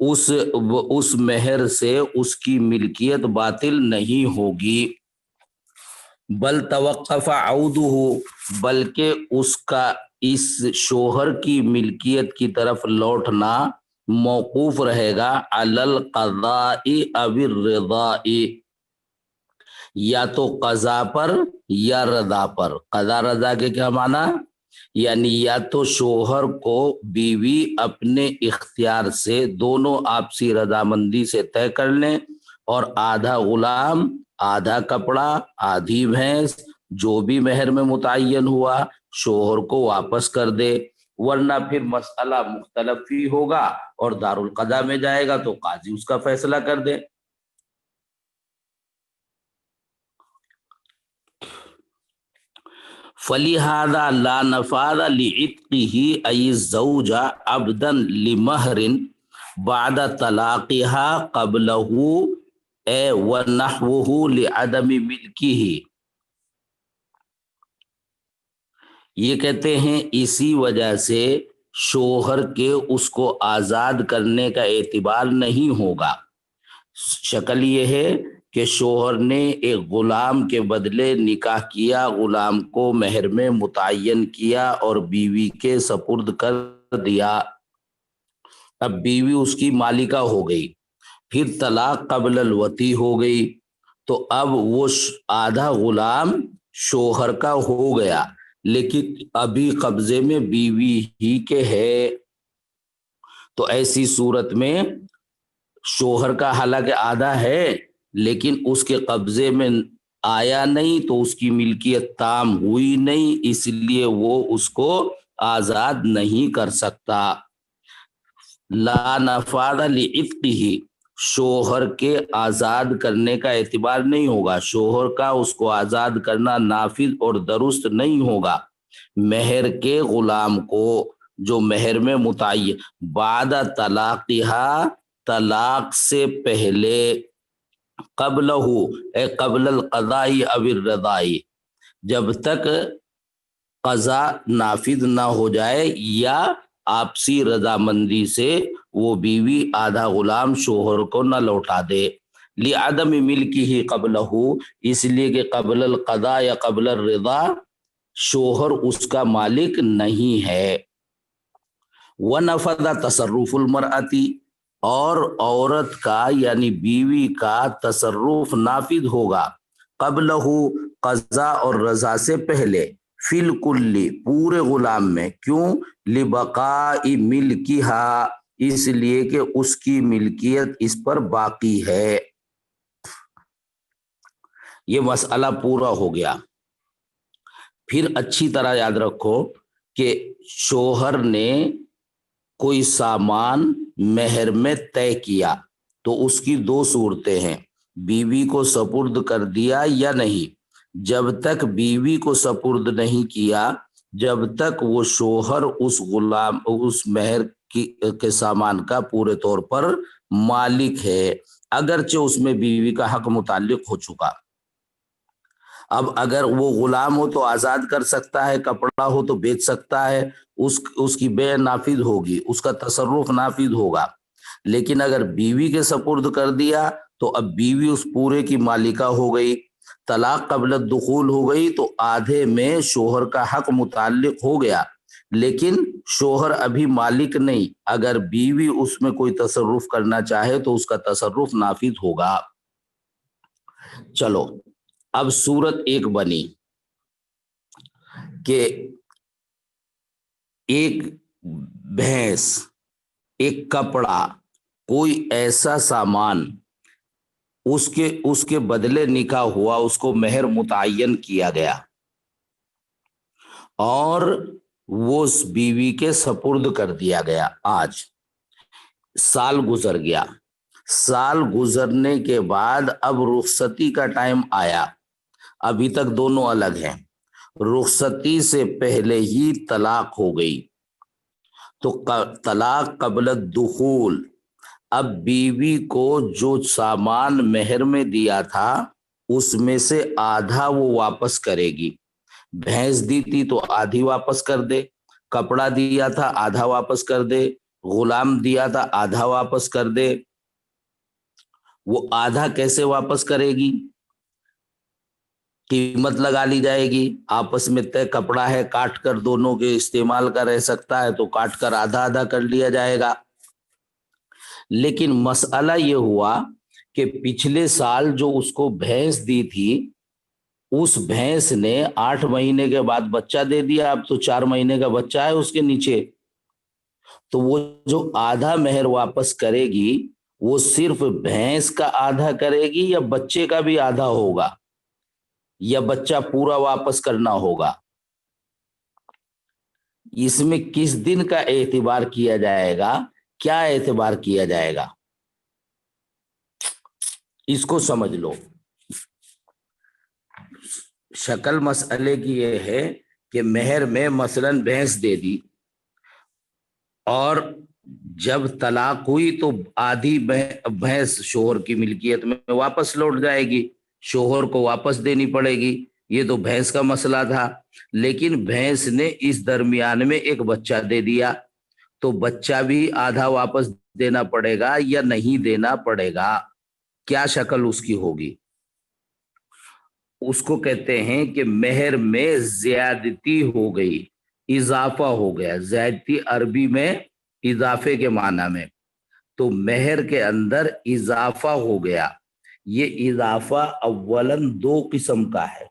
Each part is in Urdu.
اس مہر سے اس کی ملکیت باطل نہیں ہوگی۔ بل توقف عودہ، بلکہ اس کا اس شوہر کی ملکیت کی طرف لوٹنا موقوف رہے گا علی القضاء او الرضاء، یا تو قضا پر یا رضا پر۔ قضا رضا کے کیا معنی؟ یعنی یا تو شوہر کو بیوی اپنے اختیار سے دونوں آپسی رضامندی سے طے کر لیں اور آدھا غلام، آدھا کپڑا، آدھی بھینس، جو بھی مہر میں متعین ہوا شوہر کو واپس کر دے، ورنہ پھر مسئلہ مختلف ہی ہوگا اور دارالقضا میں جائے گا تو قاضی اس کا فیصلہ کر دے۔ فَلِهَذَا لَا نَفَاذَ لِعِتْقِهِ أَيِ الزَّوْجَ عَبْدًا لِمَهْرٍ بَعْدَ طَلَاقِهَا قَبْلَهُ وَنَحْوُهُ لِعَدَمِ مِلْكِهِ۔ یہ کہتے ہیں اسی وجہ سے شوہر کے اس کو آزاد کرنے کا اعتبار نہیں ہوگا۔ شکل یہ ہے کہ شوہر نے ایک غلام کے بدلے نکاح کیا، غلام کو مہر میں متعین کیا اور بیوی کے سپرد کر دیا، اب بیوی اس کی مالکہ ہو گئی، پھر طلاق قبل الوطی ہو گئی، تو اب وہ آدھا غلام شوہر کا ہو گیا لیکن ابھی قبضے میں بیوی ہی کے ہے۔ تو ایسی صورت میں شوہر کا حالانکہ آدھا ہے لیکن اس کے قبضے میں آیا نہیں تو اس کی ملکیت تام ہوئی نہیں، اس لیے وہ اس کو آزاد نہیں کر سکتا۔ لا نفاذ لعتقہ، شوہر کے آزاد کرنے کا اعتبار نہیں ہوگا، شوہر کا اس کو آزاد کرنا نافذ اور درست نہیں ہوگا مہر کے غلام کو جو مہر میں متعین بعد طلاقہا، طلاق سے پہلے، قبلہ قبل القضاء او الرضاء، جب تک قضا نافذ نہ ہو جائے یا آپسی رضامندی سے وہ بیوی آدھا غلام شوہر کو نہ لوٹا دے۔ لعدم ملکہ قبلہ، اس لیے کہ قبل القضاء یا قبل الرضا شوہر اس کا مالک نہیں ہے۔ ونفذ تصرف المرأة، اور عورت کا یعنی بیوی کا تصرف نافذ ہوگا قبلہ، قضا اور رضا سے پہلے، فی الکل، پورے غلام میں، کیوں؟ لبقاء ملکہا، اس لیے کہ اس کی ملکیت اس پر باقی ہے۔ یہ مسئلہ پورا ہو گیا۔ پھر اچھی طرح یاد رکھو کہ شوہر نے کوئی سامان مہر میں طے کیا تو اس کی دو صورتیں ہیں، بیوی کو سپرد کر دیا یا نہیں۔ جب تک بیوی کو سپرد نہیں کیا جب تک وہ شوہر اس مہر کے سامان کا پورے طور پر مالک ہے، اگرچہ اس میں بیوی کا حق متعلق ہو چکا۔ اب اگر وہ غلام ہو تو آزاد کر سکتا ہے، کپڑا ہو تو بیچ سکتا ہے، اس کی بیع نافذ ہوگی، اس کا تصرف نافذ ہوگا۔ لیکن اگر بیوی کے سپرد کر دیا تو اب بیوی اس پورے کی مالکہ ہو گئی، طلاق قبل الدخول ہو گئی تو آدھے میں شوہر کا حق متعلق ہو گیا لیکن شوہر ابھی مالک نہیں، اگر بیوی اس میں کوئی تصرف کرنا چاہے تو اس کا تصرف نافذ ہوگا۔ چلو اب صورت ایک بنی کہ ایک بھینس، ایک کپڑا، کوئی ایسا سامان اس کے بدلے نکاح ہوا، اس کو مہر متعین کیا گیا اور وہ اس بیوی کے سپرد کر دیا گیا۔ آج سال گزر گیا، سال گزرنے کے بعد اب رخصتی کا ٹائم آیا، ابھی تک دونوں الگ ہیں، رخصتی سے پہلے ہی طلاق ہو گئی تو طلاق قبل الدخول، اب بیوی کو جو سامان مہر میں دیا تھا اس میں سے آدھا وہ واپس کرے گی، بھینس دی تھی تو آدھی واپس کر دے، کپڑا دیا تھا آدھا واپس کر دے، غلام دیا تھا آدھا واپس کر دے. وہ آدھا کیسے واپس کرے گی؟ قیمت لگا لی جائے گی، آپس میں طے کپڑا ہے، کاٹ کر دونوں کے استعمال کا رہ سکتا ہے تو کاٹ کر آدھا آدھا کر لیا جائے گا. لیکن مسئلہ یہ ہوا کہ پچھلے سال جو اس کو بھینس دی تھی، اس بھینس نے 8 مہینے کے بعد بچہ دے دیا، اب تو 4 مہینے کا بچہ ہے اس کے نیچے. تو وہ جو آدھا مہر واپس کرے گی وہ صرف بھینس کا آدھا کرے گی یا بچے کا بھی آدھا ہوگا، یا بچہ پورا واپس کرنا ہوگا؟ اس میں کس دن کا اعتبار کیا جائے گا، کیا اعتبار کیا جائے گا، اس کو سمجھ لو. شکل مسئلے کی یہ ہے کہ مہر میں مثلاً بھینس دے دی، اور جب طلاق ہوئی تو آدھی بھینس شوہر کی ملکیت میں واپس لوٹ جائے گی، شوہر کو واپس دینی پڑے گی. یہ تو بھینس کا مسئلہ تھا. لیکن بھینس نے اس درمیان میں ایک بچہ دے دیا، تو بچہ بھی آدھا واپس دینا پڑے گا یا نہیں دینا پڑے گا؟ کیا شکل اس کی ہوگی؟ اس کو کہتے ہیں کہ مہر میں زیادتی ہو گئی، اضافہ ہو گیا. زیادتی عربی میں اضافے کے معنی میں، تو مہر کے اندر اضافہ ہو گیا. یہ اضافہ اولاً 2 قسم کا ہے.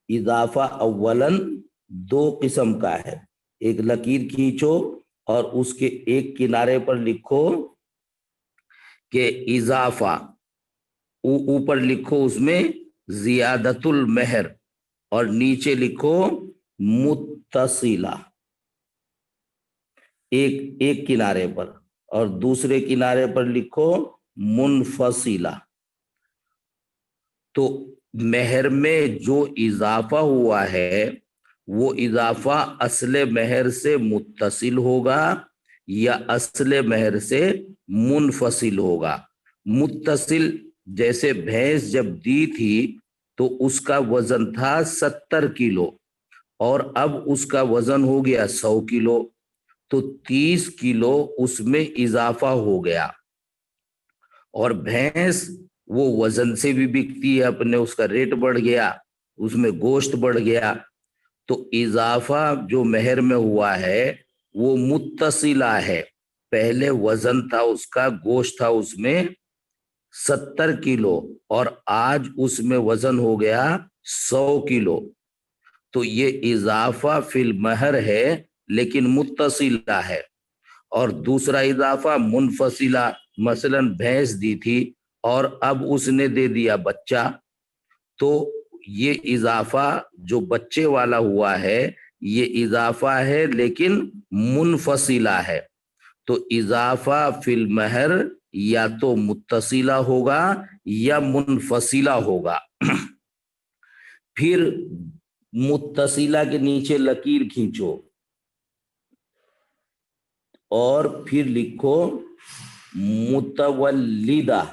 اضافہ اولاً 2 قسم کا ہے. ایک لکیر کھینچو اور اس کے ایک کنارے پر لکھو کہ اضافہ، اوپر لکھو اس میں زیادت المہر، اور نیچے لکھو متصلہ، ایک کنارے پر، اور دوسرے کنارے پر لکھو منفصلہ. تو مہر میں جو اضافہ ہوا ہے وہ اضافہ اصل مہر سے متصل ہوگا یا اصل مہر سے منفصل ہوگا؟ متصل، جیسے بھینس جب دی تھی تو اس کا وزن تھا 70 کلو، اور اب اس کا وزن ہو گیا 100 کلو، تو 30 کلو اس میں اضافہ ہو گیا. اور بھینس وہ وزن سے بھی بکتی ہے اپنے، اس کا ریٹ بڑھ گیا، اس میں گوشت بڑھ گیا. تو اضافہ جو مہر میں ہوا ہے وہ متصلہ ہے. پہلے وزن تھا اس کا، گوشت تھا اس میں 70 کلو، اور آج اس میں وزن ہو گیا 100 کلو. تو یہ اضافہ فی المہر ہے لیکن متصلہ ہے. اور دوسرا اضافہ منفصلہ، مثلا بھینس دی تھی اور اب اس نے دے دیا بچہ، تو یہ اضافہ جو بچے والا ہوا ہے یہ اضافہ ہے لیکن منفصلہ ہے. تو اضافہ فی المہر یا تو متصلہ ہوگا یا منفصلہ ہوگا. پھر متصلہ کے نیچے لکیر کھینچو اور پھر لکھو متولدہ،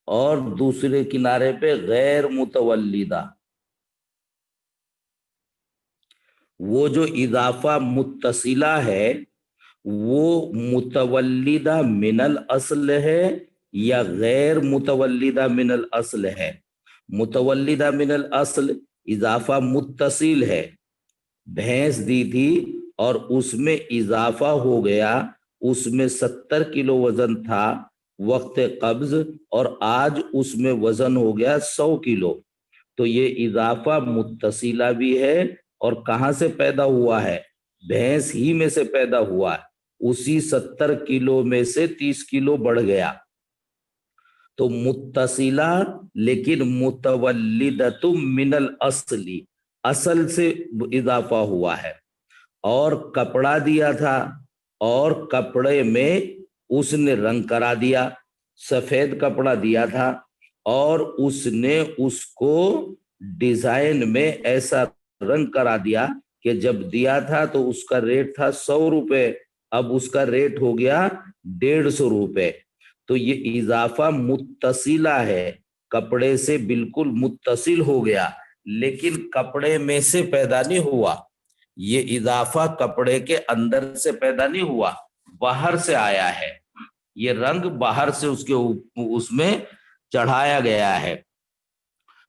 اور دوسرے کنارے پہ غیر متولدہ. وہ جو اضافہ متصلہ ہے وہ متولدہ من الاصل ہے یا غیر متولدہ من الاصل ہے؟ متولدہ من الاصل اضافہ متصل ہے، بھینس دی تھی اور اس میں اضافہ ہو گیا، اس میں 70 کلو وزن تھا وقت قبض، اور آج اس میں وزن ہو گیا 100 کلو. تو یہ اضافہ متصلہ بھی ہے، اور کہاں سے پیدا ہوا ہے؟ بھینس ہی میں سے پیدا ہوا ہے. اسی 70 کلو میں سے 30 کلو بڑھ گیا. تو متصلہ لیکن متولدۃ من الاصل، اصل سے اضافہ ہوا ہے. اور کپڑا دیا تھا اور کپڑے میں اس نے رنگ کرا دیا، سفید کپڑا دیا تھا اور اس نے اس کو ڈیزائن میں ایسا رنگ کرا دیا کہ جب دیا تھا تو اس کا ریٹ تھا 100 روپے، اب اس کا ریٹ ہو گیا 150 روپے. تو یہ اضافہ متصلہ ہے، کپڑے سے بالکل متصل ہو گیا، لیکن کپڑے میں سے پیدا نہیں ہوا، یہ اضافہ کپڑے کے اندر سے پیدا نہیں ہوا، باہر سے آیا ہے، یہ رنگ باہر سے اس میں چڑھایا گیا ہے۔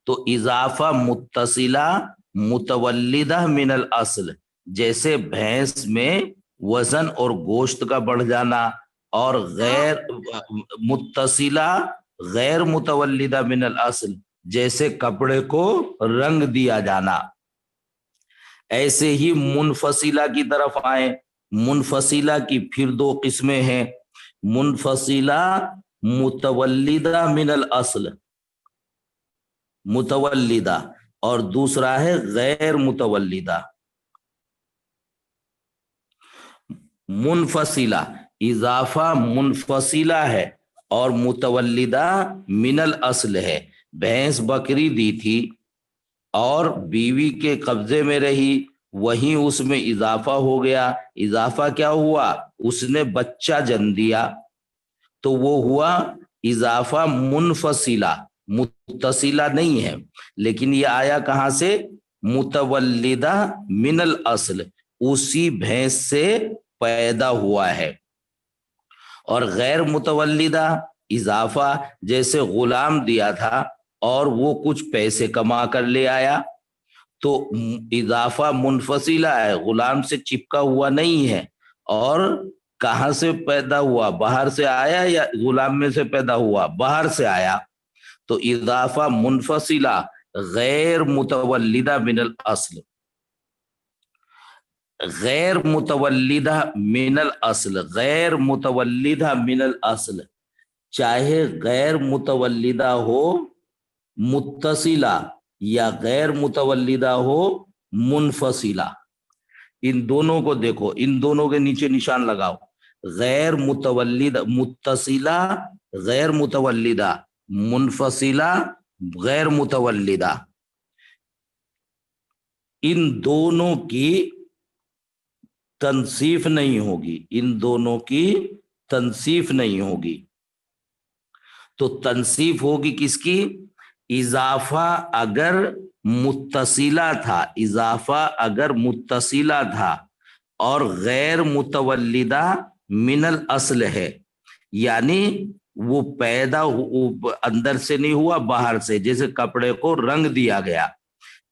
تو اضافہ متصلہ متولدہ من الاصل، جیسے بھینس میں وزن اور گوشت کا بڑھ جانا، اور غیر متصلہ غیر متولدہ من الاصل، جیسے کپڑے کو رنگ دیا جانا۔ ایسے ہی منفصلہ کی طرف آئیں، منفصلہ کی پھر دو قسمیں ہیں، منفصلہ متولدہ من الاصل، متولدہ، اور دوسرا ہے غیر متولدہ۔ منفصلہ اضافہ منفصلہ ہے اور متولدہ من الاصل ہے۔ بھینس بکری دی تھی اور بیوی کے قبضے میں رہی، وہیں اس میں اضافہ ہو گیا۔ اضافہ کیا ہوا؟ اس نے بچہ جن دیا، تو وہ ہوا اضافہ منفصلہ، متصلہ نہیں ہے، لیکن یہ آیا کہاں سے؟ متولدہ من الاصل، اسی بھینس سے پیدا ہوا ہے۔ اور غیر متولدہ اضافہ، جیسے غلام دیا تھا اور وہ کچھ پیسے کما کر لے آیا، تو اضافہ منفصلہ ہے، غلام سے چپکا ہوا نہیں ہے، اور کہاں سے پیدا ہوا؟ باہر سے آیا یا غلام میں سے پیدا ہوا؟ باہر سے آیا۔ تو اضافہ منفصلہ غیر متولدہ من الاصل، غیر متولدہ من الاصل، غیر متولدہ من الاصل، چاہے غیر متولدہ ہو متصلہ یا غیر متولدہ ہو منفصلہ۔ ان دونوں کو دیکھو، ان دونوں کے نیچے نشان لگاؤ، غیر متولدہ متصلہ غیر متولدہ، منفصلہ غیر متولدہ، ان دونوں کی تنصیف نہیں ہوگی، ان دونوں کی تنصیف نہیں ہوگی۔ تو تنصیف ہوگی کس کی؟ اضافہ اگر متصلہ تھا، اضافہ اگر متصلہ تھا اور غیر متولدہ من الاصل ہے، یعنی وہ پیدا اندر سے نہیں ہوا، باہر سے، جیسے کپڑے کو رنگ دیا گیا۔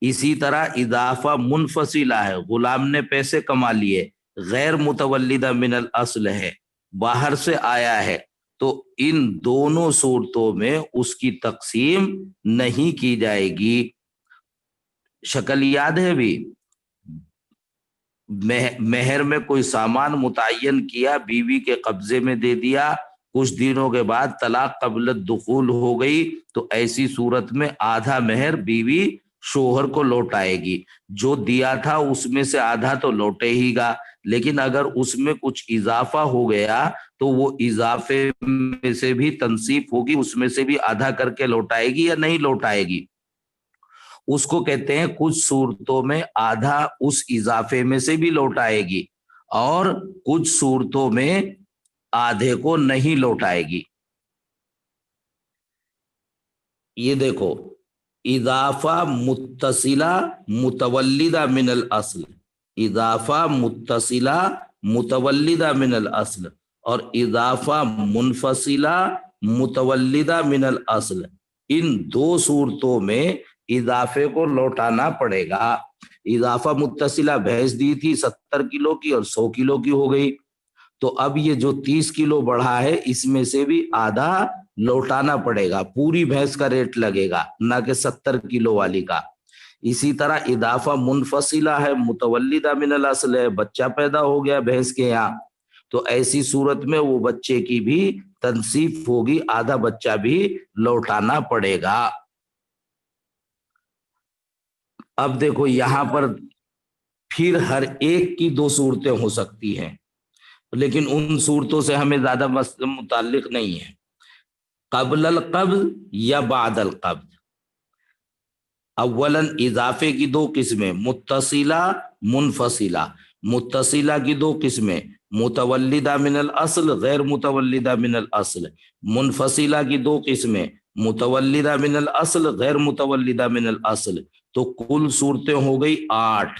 اسی طرح اضافہ منفصلہ ہے، غلام نے پیسے کما لیے، غیر متولدہ من الاصل ہے، باہر سے آیا ہے، تو ان دونوں صورتوں میں اس کی تقسیم نہیں کی جائے گی۔ شکل یاد ہے بھی؟ مہر میں کوئی سامان متعین کیا، بیوی کے قبضے میں دے دیا، کچھ دنوں کے بعد طلاق قبل الدخول ہو گئی، تو ایسی صورت میں آدھا مہر بیوی شوہر کو لوٹائے گی۔ جو دیا تھا اس میں سے آدھا تو لوٹے ہی گا، لیکن اگر اس میں کچھ اضافہ ہو گیا تو وہ اضافے میں سے بھی تنصیف ہوگی، اس میں سے بھی آدھا کر کے لوٹائے گی یا نہیں لوٹائے گی؟ اس کو کہتے ہیں کچھ صورتوں میں آدھا اس اضافے میں سے بھی لوٹائے گی، اور کچھ صورتوں میں آدھے کو نہیں لوٹائے گی۔ یہ دیکھو، اضافہ متصلہ متولدہ من الاصل، اضافہ متصلہ متولدہ من الاصل، اور اضافہ منفصلہ متولدہ من الاصل، ان دو صورتوں میں اضافے کو لوٹانا پڑے گا۔ اضافہ متصلہ بھینس دی تھی 70 کلو کی اور 100 کلو کی ہو گئی، تو اب یہ جو 30 کلو بڑھا ہے اس میں سے بھی آدھا لوٹانا پڑے گا، پوری بھینس کا ریٹ لگے گا، نہ کہ 70 کلو والی کا۔ اسی طرح اضافہ منفصلہ ہے، متولدہ من الاصل ہے، بچہ پیدا ہو گیا بھینس کے یہاں، تو ایسی صورت میں وہ بچے کی بھی تنصیف ہوگی، آدھا بچہ بھی لوٹانا پڑے گا۔ اب دیکھو یہاں پر پھر ہر ایک کی دو صورتیں ہو سکتی ہیں، لیکن ان صورتوں سے ہمیں زیادہ متعلق نہیں ہے۔ قبل القبض یا بعد القبض؟ اولاً اضافے کی دو قسمیں، متصلہ منفصلہ۔ متصلہ کی دو قسمیں، متولدہ من الاصل غیر متولدہ من الاصل۔ منفصلہ کی دو قسمیں، متولدہ من الاصل غیر متولدہ من الاصل۔ تو کل صورتیں ہو گئی 8۔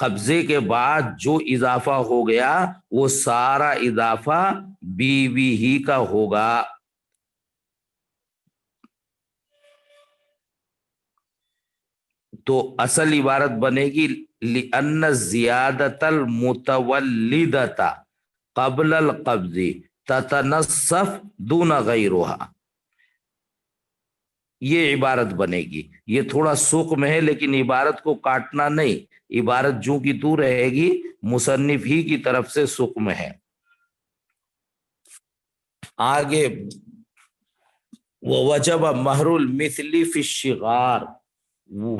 قبضے کے بعد جو اضافہ ہو گیا وہ سارا اضافہ بیوی ہی کا ہوگا. تو اصل عبارت بنے گی لِأَنَّ زِيَادَةَ الْمُتَوَلِّدَةَ قبل القبض تتنصف دون غیرها. یہ عبارت بنے گی. یہ تھوڑا سوق میں ہے لیکن عبارت کو کاٹنا نہیں، عبارت جو کی تو رہے گی، مصنف ہی کی طرف سے سوق میں ہے. آگے وَوَجَبَ مَهْرُ الْمِثْلِ فِي الشِّغَارِ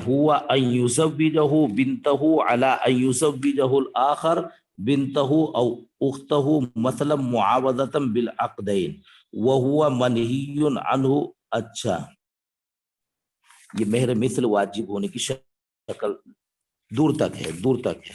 هو أن يزوجه بنته على أن يزوجه الآخر بنته أو أخته مثلا معاوضة بالعقدين وهو منهي عنه. اچھا، یہ مہر مثل واجب ہونے کی شکل دور تک ہے، دور تک ہے.